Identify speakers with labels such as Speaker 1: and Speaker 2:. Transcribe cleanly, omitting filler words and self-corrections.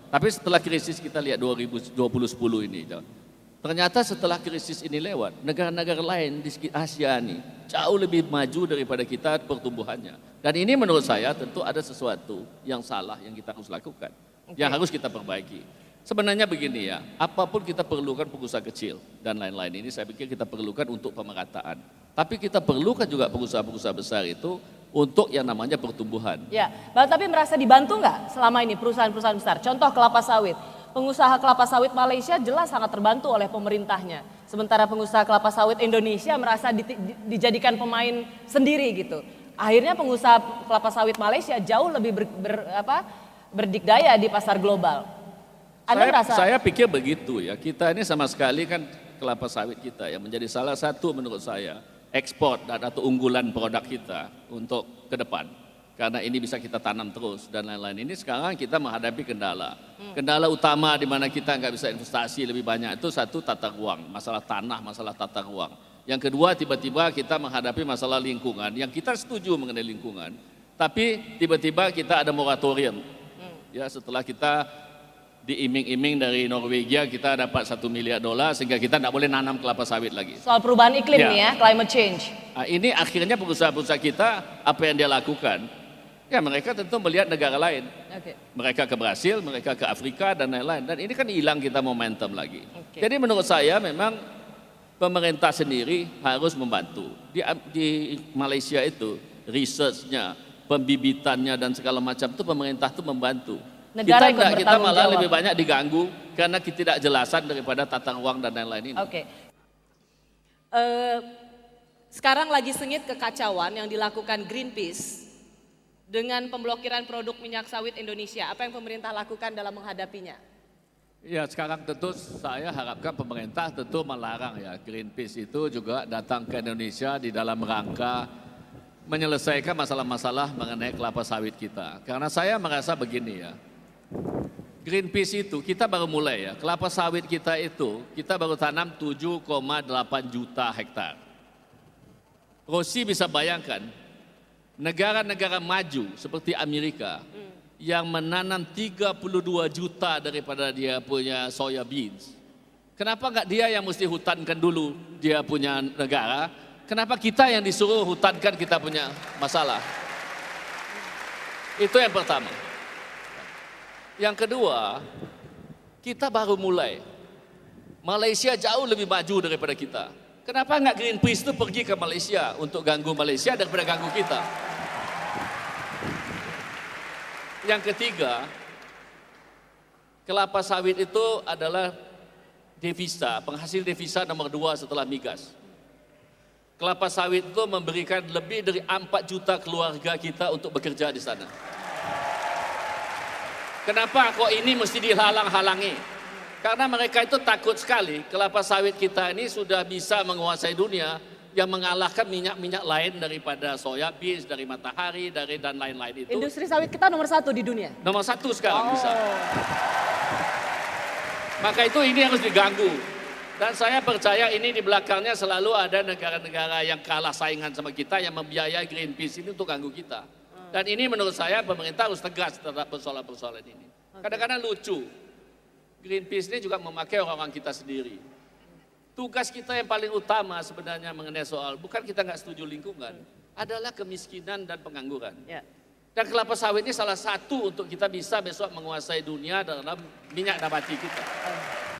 Speaker 1: Tapi setelah krisis kita lihat 2010 ini, ternyata setelah krisis ini lewat, negara-negara lain di sekitar Asia ini jauh lebih maju daripada kita pertumbuhannya. Dan ini menurut saya tentu ada sesuatu yang salah yang kita harus lakukan, yang harus kita perbaiki. Sebenarnya begini ya, apapun kita perlukan pengusaha kecil dan lain-lain ini saya pikir kita perlukan untuk pemerataan. Tapi kita perlukan juga pengusaha-pengusaha besar itu untuk yang namanya pertumbuhan.
Speaker 2: Ya, Bang tapi merasa dibantu nggak selama ini perusahaan-perusahaan besar? Contoh kelapa sawit. Pengusaha kelapa sawit Malaysia jelas sangat terbantu oleh pemerintahnya. Sementara pengusaha kelapa sawit Indonesia merasa dijadikan pemain sendiri gitu. Akhirnya pengusaha kelapa sawit Malaysia jauh lebih berdikdaya di pasar global.
Speaker 1: Saya pikir begitu ya, kita ini sama sekali kan kelapa sawit kita yang menjadi salah satu menurut saya ekspor dan atau unggulan produk kita untuk ke depan. Karena ini bisa kita tanam terus dan lain-lain. Ini sekarang kita menghadapi kendala. Kendala utama di mana kita nggak bisa investasi lebih banyak itu satu tata ruang, masalah tanah, masalah tata ruang. Yang kedua tiba-tiba kita menghadapi masalah lingkungan, yang kita setuju mengenai lingkungan. Tapi tiba-tiba kita ada moratorium. Ya setelah kita diiming-iming dari Norwegia kita dapat $1 miliar sehingga kita tidak boleh nanam kelapa sawit lagi.
Speaker 2: Soal perubahan iklim nih ya, climate change.
Speaker 1: Nah, ini akhirnya pengusaha-pengusaha kita apa yang dia lakukan? Ya mereka tentu melihat negara lain. Mereka ke Brasil, mereka ke Afrika dan lain-lain. Dan ini kan hilang kita momentum lagi. Jadi menurut saya memang pemerintah sendiri harus membantu. Di Malaysia itu researchnya, pembibitannya dan segala macam itu pemerintah itu membantu. Kita malah lebih banyak diganggu karena ketidakjelasan daripada tata ruang dan lain-lain ini.
Speaker 2: Sekarang lagi sengit kekacauan yang dilakukan Greenpeace dengan pemblokiran produk minyak sawit Indonesia. Apa yang pemerintah lakukan dalam menghadapinya?
Speaker 1: Ya sekarang tentu saya harapkan pemerintah tentu melarang ya Greenpeace itu juga datang ke Indonesia di dalam rangka menyelesaikan masalah-masalah mengenai kelapa sawit kita. Karena saya merasa begini ya, Greenpeace itu kita baru mulai ya, kelapa sawit kita itu kita baru tanam 7,8 juta hektar. Rosi bisa bayangkan negara-negara maju seperti Amerika yang menanam 32 juta daripada dia punya soya beans. Kenapa enggak dia yang mesti hutankan dulu dia punya negara? Kenapa kita yang disuruh hutankan kita punya masalah? Itu yang pertama. Yang kedua, kita baru mulai. Malaysia jauh lebih maju daripada kita. Kenapa enggak Greenpeace itu pergi ke Malaysia untuk ganggu Malaysia daripada ganggu kita? Yang ketiga, kelapa sawit itu adalah devisa, penghasil devisa nomor 2 setelah migas. Kelapa sawit itu memberikan lebih dari 4 juta keluarga kita untuk bekerja di sana. Kenapa kok ini mesti dihalang-halangi? Karena mereka itu takut sekali kelapa sawit kita ini sudah bisa menguasai dunia yang mengalahkan minyak-minyak lain daripada soya beans, dari matahari, dan lain-lain itu.
Speaker 2: Industri sawit kita nomor 1 di dunia?
Speaker 1: Nomor 1 sekarang bisa. Maka itu ini harus diganggu. Dan saya percaya ini di belakangnya selalu ada negara-negara yang kalah saingan sama kita yang membiayai Greenpeace ini untuk ganggu kita. Dan ini menurut saya pemerintah harus tegas terhadap persoalan-persoalan ini. Kadang-kadang lucu, Greenpeace ini juga memakai orang-orang kita sendiri. Tugas kita yang paling utama sebenarnya mengenai soal, bukan kita nggak setuju lingkungan, adalah kemiskinan dan pengangguran. Dan kelapa sawit ini salah satu untuk kita bisa besok menguasai dunia dalam minyak nabati kita.